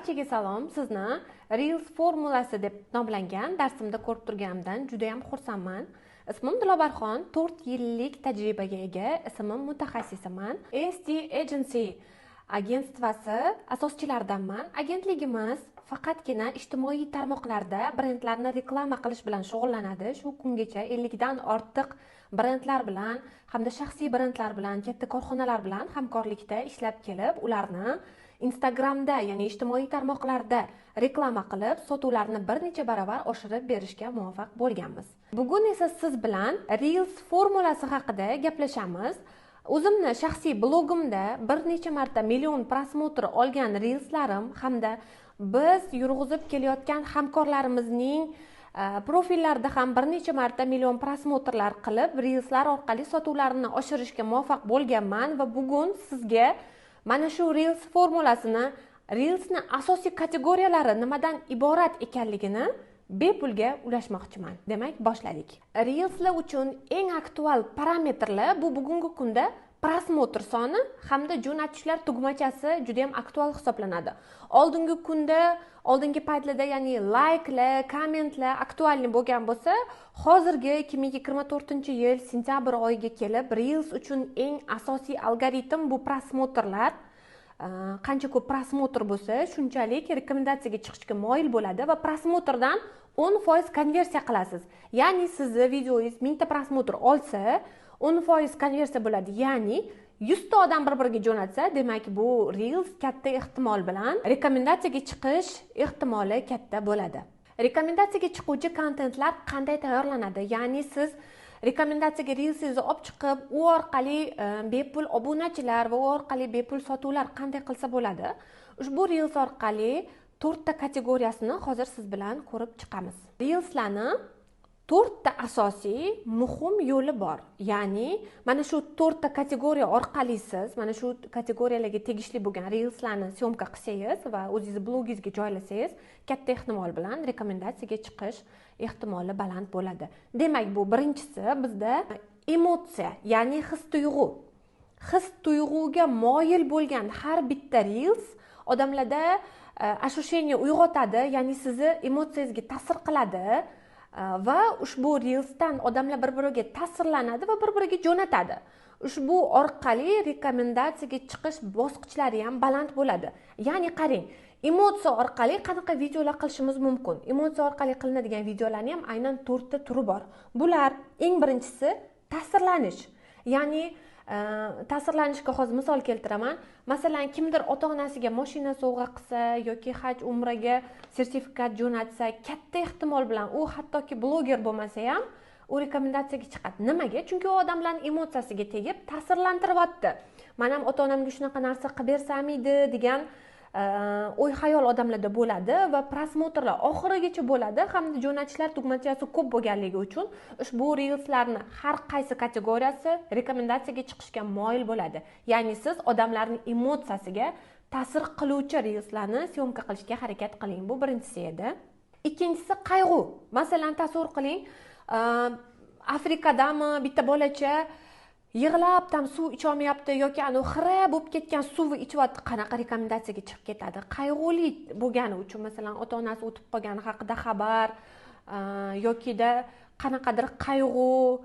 Barchaga salom. Sizni Reels formulasi deb nomlangan darsimda ko'rib turganimdan juda ham xursandman. Ismim Dilobarxon, 4 yillik tajribaga ega, ismim mutaxassisiman. SD Agency agentstvasi asoschilaridanman. Agentligimiz faqatgina ijtimoiy tarmoqlarda brendlarni reklama qilish bilan shug'ullanadi. Shu kungacha 50 dan ortiq brendlar bilan hamda shaxsiy brendlar bilan, katta korxonalar bilan hamkorlikda ishlab kelib, ularni Instagramda, ya'ni ijtimoiy tarmoqlarda reklama qilib, sotuvlarni bir necha baravar oshirib berishga muvaffaq bo'lganmiz. Bugun esa siz bilan Reels formulasi haqida gaplashamiz. O'zimni shaxsiy blogimda bir necha marta million prosmotr olgan Reelslarim hamda biz yurg'izib kelayotgan hamkorlarimizning profillarida ham bir necha marta million prosmotrlar qilib, Reelslar orqali sotuvlarini oshirishga muvaffaq bo'lganman va bugun sizga mana shu Reels formulasini, Reelsni asosiy kategoriyalari nimadan iborat ekanligini bepulga ulashmoqchiman. Demak, boshladik. Reelslar uchun eng aktual parametrlar bu bugungi kunda prosmotr soni hamda jo'natishlar tugmachasi juda ham aktual hisoblanadi. Oldingi paytlarda, ya'ni like'lar, kommentlar aktual bo'lgan bo'lsa, hozirgi 2024-yil sentyabr oyiga kelib Reels uchun eng asosiy algoritm bu prosmotrlar. Qancha ko'p prosmotr bo'lsa, shunchalik rekomendatsiyaga chiqishga moyil bo'ladi va prosmotrdan 10% konversiya qilasiz. Ya'ni sizni videoingiz 1000 ta prosmotr olsa, 10% konversiya bo'ladi. Ya'ni 100 ta odam bir-biriga jo'natsa, demak bu Reels katta ehtimol bilan rekomendatsiyaga chiqish ehtimoli katta bo'ladi. Rekomendatsiyaga chiquvchi kontentlar qanday tayyorlanadi? Ya'ni siz rekomendatsiyaga Reelsingizni olib chiqib, u orqali bepul obunachilar va u orqali bepul sotuvlar qanday qilsa bo'ladi? Ushbu Reels orqali 4 ta kategoriyasini hozir siz bilan ko'rib chiqamiz. Reelslarni 4 ta asosiy muhim yo'li bor. Ya'ni mana shu 4 ta kategoriya orqali siz mana shu kategoriyalarga tegishli bo'lgan Reelslarni syomka qilsangiz va o'zingiz blogingizga joylasangiz, katta ehtimol bilan rekomendatsiyaga chiqish ehtimoli baland bo'ladi. Demak, bu birinchisi bizda emotsiya, ya'ni his-tuyg'u. His-tuyg'uga moyil bo'lgan har bitta Reels odamlarda ощущение uyg'otadi, ya'ni sizni emotsiyangizga ta'sir qiladi. Va ushbu Reelsdan odamlar bir-biriga ta'sirlanadi va bir-biriga jo'natadi. Ushbu orqali rekomendatsiyaga chiqish bosqichlari ham baland bo'ladi. Ya'ni qarang, emotsiya orqali qanaqa videolar qilishimiz mumkin? Emotsiya orqali qilinadigan videolarning ham aynan 4 ta turi bor. Bular eng birinchisi ta'sirlanish. Ya'ni ta'sirlanishga hozir misol keltiraman. Masalan, kimdir ota-onasiga mashina sovg'a qilsa yoki haj umraga sertifikat jo'natsa, katta ehtimol bilan u hattoki bloger bo'lmasa ham u rekomendatsiyaga chiqadi. Nimaga? Chunki u odamlarning emotsiyasiga tegib ta'sirlantiryapti. Men ham ota-onamga shunaqa narsa qilib bersamidi degan o'y-xayol odamlarda bo'ladi va prosmotrlar oxirigacha bo'ladi hamda jo'natishlar tugmachasi ko'p bo'lganligi uchun ushbu Reelslarni har qaysi kategoriyasi rekomendatsiyaga chiqishga moyil bo'ladi. Ya'ni siz odamlarning emotsiyasiga ta'sir qiluvchi Reelslarni syomka qilishga harakat qiling. Bu birinchisi edi. Ikkinchisi qayg'u. Masalan, tasavvur qiling, Afrikadami bitta bolacha yig'lab tam suv icholmayapti yoki xira bo'lib ketgan suvni ichyapti, qanaqa rekomendatsiyaga chiqib ketadi? Qayg'uli bo'lgani uchun, masalan, ota-onasi o'tib qolgani haqida xabar yokida qanaqadir qayg'u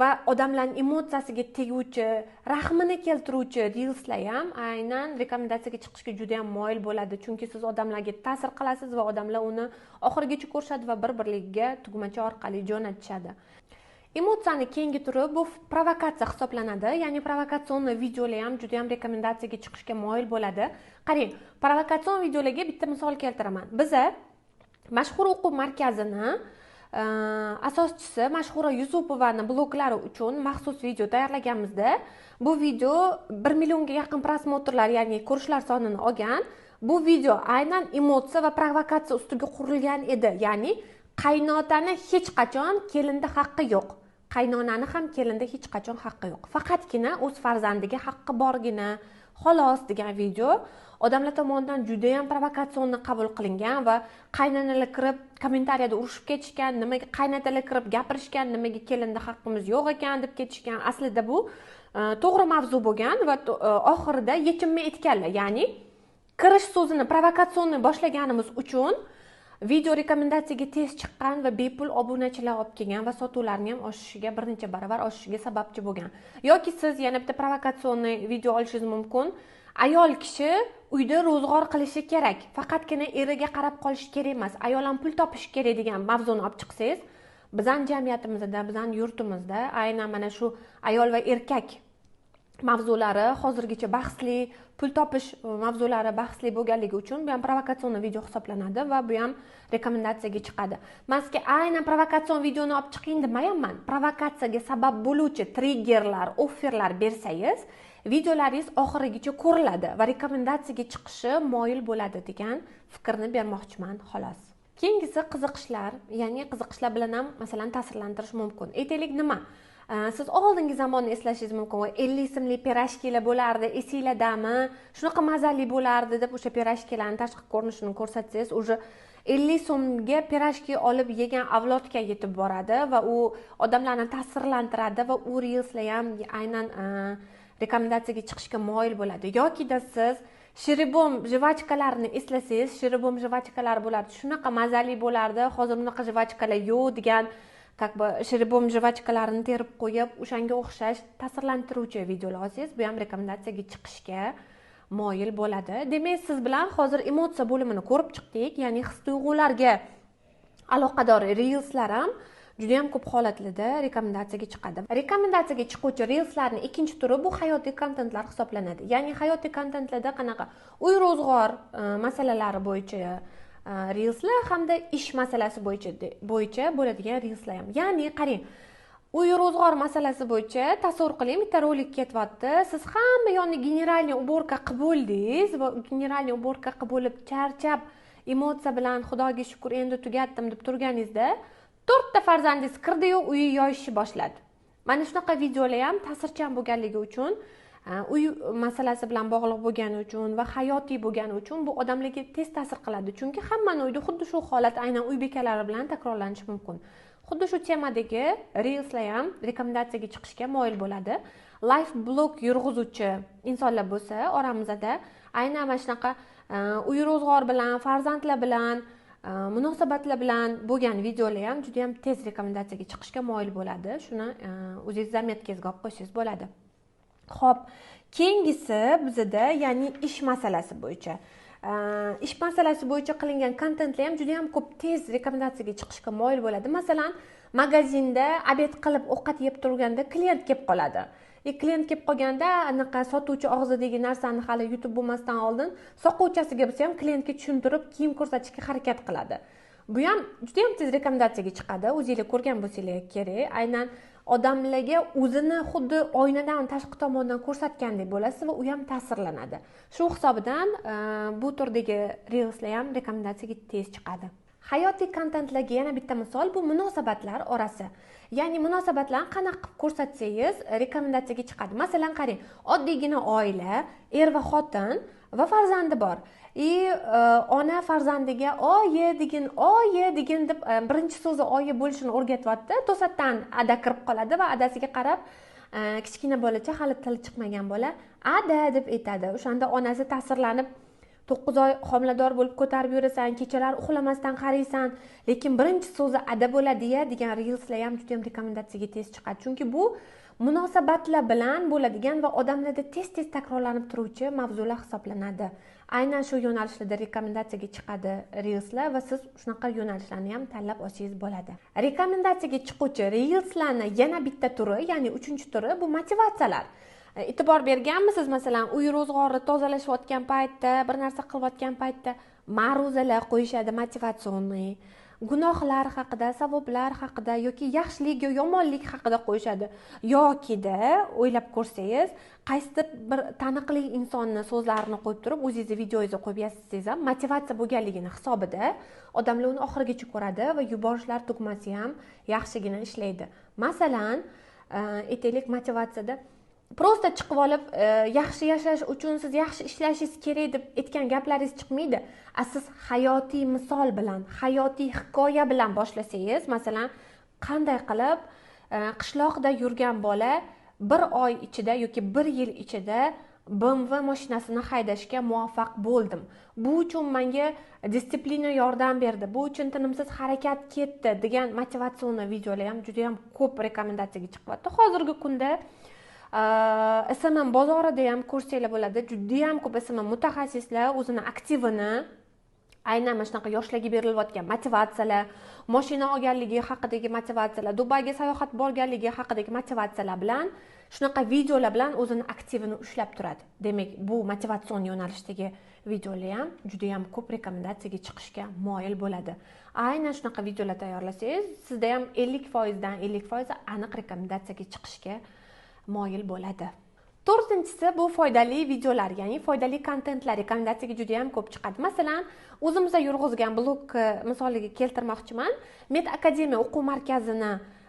va odamlarning emotsiyasiga teguvchi, rahmini keltiruvchi Reelslar ham aynan rekomendatsiyaga chiqishga juda ham moyil bo'ladi. Chunki siz odamlarga ta'sir qilasiz va odamlar uni oxirigacha ko'rishadi va bir-birligiga tugmacha orqali jo'natishadi. Emotsiyani keyingi turi bu provokatsiya hisoblanadi. Ya'ni provokatsion videolar ham juda ham rekomendatsiyaga chiqishga moyil bo'ladi. Qarang, provokatsion videolarga bitta misol keltiraman. Biza mashhur o'quv markazini asoschisi Mashhura Yusupovani bloglari uchun maxsus video tayyorlaganmizda, bu video 1 millionga yaqin prosmotrlar, ya'ni ko'rishlar sonini olgan. Bu video aynan emotsiya va provokatsiya ustiga qurilgan edi. Ya'ni qaynotani hech qachon kelinda haqqi yo'q. Qaynonani ham kelinda hech qachon haqqi yo'q. Faqatgina o'z farzandiga haqqi borgina, xolos degan video odamlar tomonidan juda ham provokatsion qabul qilingan va qaynonalar kirib kommentariyada urushib ketishgan, nimaga qaynotalar kirib gapirishgan, nimaga kelinda haqqimiz yo'q ekan deb ketishgan. Aslida bu to'g'ri mavzu bo'lgan va oxirida yechimni aytganlar. Ya'ni kirish so'zini provokatsionni boshlaganimiz uchun video rekomendatsiyaga tez chiqqan va bepul obunachilar olib kelgan va sotuvlarni ham oshishiga bir necha baravar oshishiga sababchi bo'lgan. Yoki siz yana bitta provokatsionni video olishingiz mumkin. Ayol kishi uyda ro'zg'or qilishi kerak, faqatgina eriga qarab qolish kerak emas, ayol ham pul topishi kerak degan mavzuni olib chiqsangiz, bizning jamiyatimizda, bizning yurtimizda aynan mana shu ayol va erkak mavzulari hozirgacha bahsli, pul topish mavzulari bahsli bo'lganligi uchun bu ham provokatsion video hisoblanadi va bu ham rekomendatsiyaga chiqadi. Maske aynan provokatsion videoni olib chiqing demayapman. Provokatsiyaga sabab bo'luvchi triggerlar, offerlar bersangiz, videolaringiz oxirigacha ko'riladi va rekomendatsiyaga chiqishi moyil bo'ladi degan fikrni bermoqchiman, xolos. Keyingisi qiziqishlar, ya'ni qiziqishlar bilan ham masalan ta'sirlantirish mumkin. Aytaylik nima? Siz oldingi zamonni eslashingiz mumkin. 50 so'mlik pirojkilar bo'lardi, esinglardami? Shunaqa mazali bo'lardi deb o'sha pirojkilarning tashqi ko'rinishini ko'rsatsangiz, уже 50 so'mga pirojki olib yegan avlodga yetib boradi va u odamlarni ta'sirlantiradi va u reelslar ham aynan rekomendatsiyaga chiqishga moyil bo'ladi. Yokida siz shiribom jvachkalarni eslasangiz, shiribom jvachkalar bo'lardi. Shunaqa mazali bo'lardi. Hozir bunaqa jvachkalar yo'q degan, shiribom jvachkalarini terib qo'yib, o'shanga o'xshash ta'sirlantiruvchi videolar olsangiz, bu ham rekomendatsiyaga chiqishga moyil bo'ladi. Demak, siz bilan hozir emotsiya bo'limini ko'rib chiqdik, ya'ni his-tuyg'ularga aloqador reelslar ham juda ham ko'p holatlarda rekomendatsiyaga chiqadi. Rekomendatsiyaga chiquvchi reelslarning ikkinchi turi bu hayotiy kontentlar hisoblanadi. Ya'ni hayotiy kontentlarda qanaqa uy ro'zg'or masalalari bo'yicha reelslar hamda ish masalasi bo'yicha bo'ladigan reelslar ham. Ya'ni qarang, uy ro'zg'or masalasi bo'yicha tasavvur qiling, bitta rolik ketyapti. Siz hamma yonni generalniy уборка qilib bo'ldingiz va generalniy уборка qilib bo'lib charchab, emotsiya bilan xudoga shukr endi tugatdim deb turganingizda 4 ta farzandingiz kirdi-yu uyi yoyishni boshladi. Mana shunaqa videolar ham ta'sirchan bo'lganligi uchun, uy masalasi bilan bog'liq bo'lgani uchun va hayotiy bo'lgani uchun bu odamlarga tez ta'sir qiladi. Chunki hammaning uyida xuddi shu holat aynan uy bekalari bilan takrorlanishi mumkin. Xuddi shu temadagi reelslar ham rekomendatsiyaga chiqishga moyil bo'ladi. Life blog yurg'izuvchi insonlar bo'lsa, oramizda aynan mana shunaqa uy ro'zg'or bilan, farzandlar bilan, munosabatlar bilan bo'lgan videolar ham juda ham tez rekomendatsiyaga chiqishga moyil bo'ladi. Shuni o'zingiz zametkangizga olib qo'ysangiz bo'ladi. Xo'p, keyingisi bizda ya'ni ish masalasi bo'yicha. Ish masalasi bo'yicha qilingan kontentlar ham juda ham ko'p tez rekomendatsiyaga chiqishga moyil bo'ladi. Masalan, magazinda obed qilib ovqat yeb turganda klient kelib qoladi. Klient kelib qolganda anaqa sotuvchi og'zidagi narsani hali yutib bo'lmasdan oldin soquvchasiga bo'lsa ham klientga tushuntirib kiyim ko'rsatishga harakat qiladi. Bu ham juda ham tez rekomendatsiyaga chiqadi. O'zingizlar ko'rgan bo'lsanglar kerak. Aynan odamlarga o'zini xuddi oynadan tashqi tomondan ko'rsatgandek bo'lasiz va u ham ta'sirlanadi. Shu hisobidan bu turdagi reelslar ham rekomendatsiyaga tez chiqadi. Hayotiy kontentlarga yana bitta misol bu munosabatlar orasi. Ya'ni munosabatlarni qanaqa qilib ko'rsatsangiz rekomendatsiyaga chiqadi. Masalan, qarang, oddiygina oila, er va xotin va farzandi bor. Ona farzandiga oyi degin deb birinchi so'zi oyi bo'lishini o'rgatyapti. To'satdan ada kirib qoladi va adasiga qarab, kichkina bolacha hali tili chiqmagan bola ada deb aytadi. O'shanda onasi ta'sirlanib 9 oy homilador bo'lib ko'tarib yurasan, kechalar uxlamasdan qaraysan, lekin birinchi so'zi ada bo'ladi-ya degan reelslar ham juda ham rekomendatsiyaga tez chiqadi. Chunki bu munosabatlar bilan bo'ladigan va odamlarda tez-tez takrorlanib turuvchi mavzular hisoblanadi. Aynan shu yo'nalishlarda rekomendatsiyaga chiqadi reelslar va siz shunaqa yo'nalishlarni ham tanlab olsangiz bo'ladi. Rekomendatsiyaga chiquvchi reelslarning yana bitta turi, ya'ni 3-turi bu motivatsiyalar. E'tibor berganmisiz, masalan, uy ro'zg'orni tozalashayotgan paytda, bir narsa qilayotgan paytda ma'ruzalar qo'yishadi motivatsionniy. Gunohlar haqida, savoblar haqida yoki yaxshilik yoki yomonlik haqida qo'yishadi. Yokida o'ylab ko'rsangiz, qaysidir bir taniqli insonni so'zlarini qo'yib turib, o'zingizni videoyingizni qo'yib yozsangiz ham motivatsiya bo'lganligini hisobida odamlar uni oxirigacha ko'radi va yuborishlar tugmasi ham yaxshigina ishlaydi. Masalan, aytaylik motivatsiyada prosta chiqib olib, yaxshi yashash uchun siz yaxshi ishlashingiz kerak deb aytgan gaplaringiz chiqmaydi. Siz hayotiy misol bilan, hayotiy hikoya bilan boshlasangiz, masalan, qanday qilib qishloqda yurgan bola 1 oy ichida yoki 1 yil ichida BMW mashinasini haydashga muvaffaq bo'ldim. Bu uchun menga disiplina yordam berdi. Bu uchun tinimsiz harakat ketdi degan motivatsion videolar ham juda ham ko'p rekomendatsiyaga chiqyapti. Hozirgi kunda SMM bozorida ham ko'rsanglar bo'ladi. Juda ham ko'p SMM mutaxassislar o'zini aktivini aynan mana shunaqa yoshlarga berilayotgan motivatsiyalar, mashina olganligi haqidagi motivatsiyalar, Dubayga sayohat borganligi haqidagi motivatsiyalar bilan shunaqa videolar bilan o'zini aktivini ushlab turadi. Demak, bu motivatsion yo'nalishdagi videolar ham juda ham ko'p rekomendatsiyaga chiqishga moyil bo'ladi. Aynan shunaqa videolar tayyorlasangiz, sizda ham 50% dan 50% aniq rekomendatsiyaga chiqishga moyil bo'ladi. To'rtinchisi bu foydali videolar, ya'ni foydali kontentlar rekomendatsiyaga juda ham ko'p chiqadi. Masalan, o'zimizda yurg'izgan blog misoliga keltirmoqchiman. Med Akademiya o'quv markazini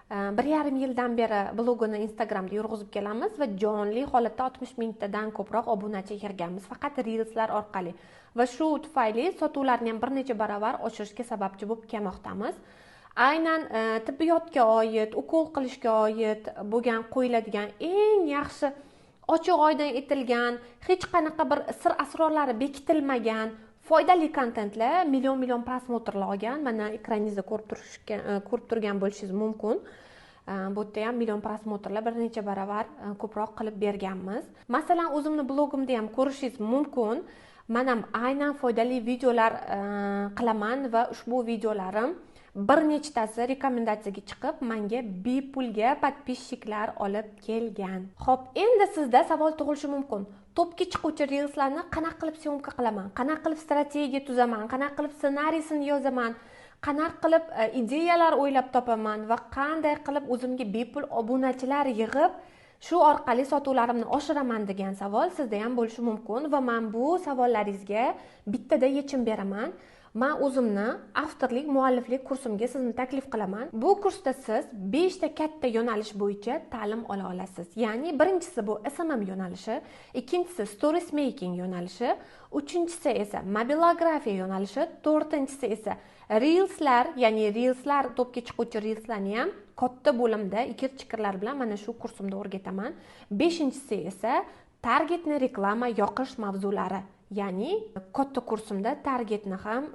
1,5 yildan beri blogini Instagramda yurg'izib kelamiz va jonli holatda 60 mingtadan ko'proq obunachi yig'ganmiz faqat reelslar orqali. Va shu tufayli sotuvlarni ham bir necha barobar oshirishga sababchi bo'lib kelmoqdamiz. Aynan tibbiyotga oid, ukol qilishga oid bo'lgan qo'yiladigan eng yaxshi ochiq oydin etilgan, hech qanaqa bir sir asrorlari bekitilmagan foydali kontentlar million prosmotrlar olgan. Mana ekraningizda ko'rib turgan bo'lishingiz mumkin. Bu yerda ham million prosmotrlar bir necha barobar ko'proq qilib berganmiz. Masalan, o'zimni blogimda ham ko'rishingiz mumkin. Men ham aynan foydali videolar qilaman va ushbu videolarim bir nechtasi rekomendatsiyaga chiqib, menga bepulga podpисчиклар olib kelgan. Xo'p, endi sizda savol tug'ilishi mumkin. Topga chiquvchi reelslarni qanaqa qilib syomka qilaman? Qanaqa qilib strategiya tuzaman? Qanaqa qilib ssenariysini yozaman? Qanaqa qilib ideyalar o'ylab topaman va qanday qilib o'zimga bepul obunachilar yig'ib, shu orqali sotuvlarimni oshiraman degan savol sizda ham bo'lishi mumkin va men bu savollaringizga bittada yechim beraman. Men o'zimni avtorlik, mualliflik kursimga sizni taklif qilaman. Bu kursda siz 5 ta katta yo'nalish bo'yicha ta'lim ola olasiz. Ya'ni birinchisi bu SMM yo'nalishi, ikkinchisi stories making yo'nalishi, uchinchisi esa mobilografiya yo'nalishi, to'rtinchisi esa reelslar, ya'ni reelslar, topga chiquvchi reelslarni ham katta bo'limda ikir-chikirlar bilan mana shu kursimda o'rgataman. Beshinchisi esa targetni reklama yoqish mavzulari. Ya'ni katta kursimda targetni ham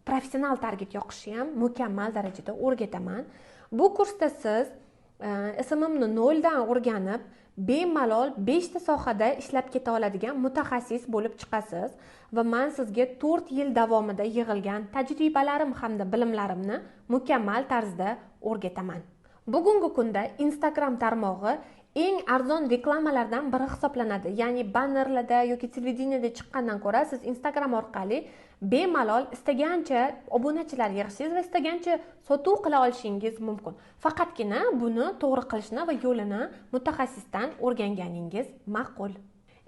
professional target yoqishni ham mukammal darajada o'rgataman. Bu kursda siz SMMni noldan o'rganib, bemalol 5 ta sohada ishlab keta oladigan mutaxassis bo'lib chiqasiz va men sizga 4 yil davomida yig'ilgan tajribalarim hamda bilimlarimni mukammal tarzda o'rgataman. Bugungi kunda Instagram tarmog'i eng arzon reklamalardan biri hisoblanadi. Ya'ni bannerlarda yoki televideniyada chiqqandan ko'ra siz Instagram orqali bemalol istagancha obunachilar yig'ishingiz va istagancha sotuv qila olishingiz mumkin. Faqatgina buni to'g'ri qilishni va yo'lini mutaxassisdan o'rganganingiz ma'qul.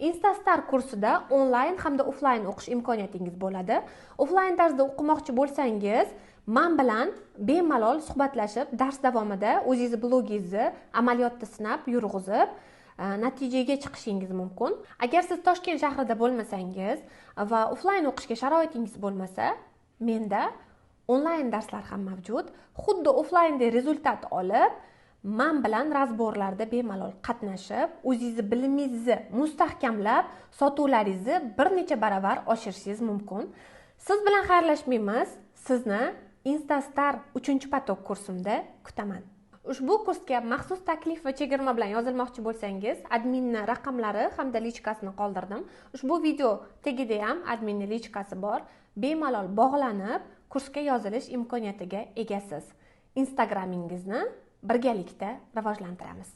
Instastar kursida onlayn hamda offlayn o'qish imkoniyatingiz bo'ladi. Offlayn tarzda o'qimoqchi bo'lsangiz, men bilan bemalol suhbatlashib, dars davomida o'zingiz blogingizni amaliyotda sinab, yurg'izib, natijaga chiqishingiz mumkin. Agar siz Toshkent shahrida bo'lmasangiz va offlayn o'qishga sharoitingiz bo'lmasa, menda onlayn darslar ham mavjud. Xuddi offlayndagi rezultat olib, men bilan razborlarda bemalol qatnashib, o'zingizni bilimingizni mustahkamlab, sotuvlaringizni bir necha barobar oshirishingiz mumkin. Siz bilan xayrlashmaymiz. Sizni Instastar 3-patok kursimda kutaman. Ushbu kursga maxsus taklif va chegirma bilan yozilmoqchi bo'lsangiz, adminning raqamlari hamda lichkasini qoldirdim. Ushbu video tagida ham adminning lichkasi bor. Bemalol bog'lanib, kursga yozilish imkoniyatiga egasiz. Instagramingizni birgalikda rivojlantiramiz.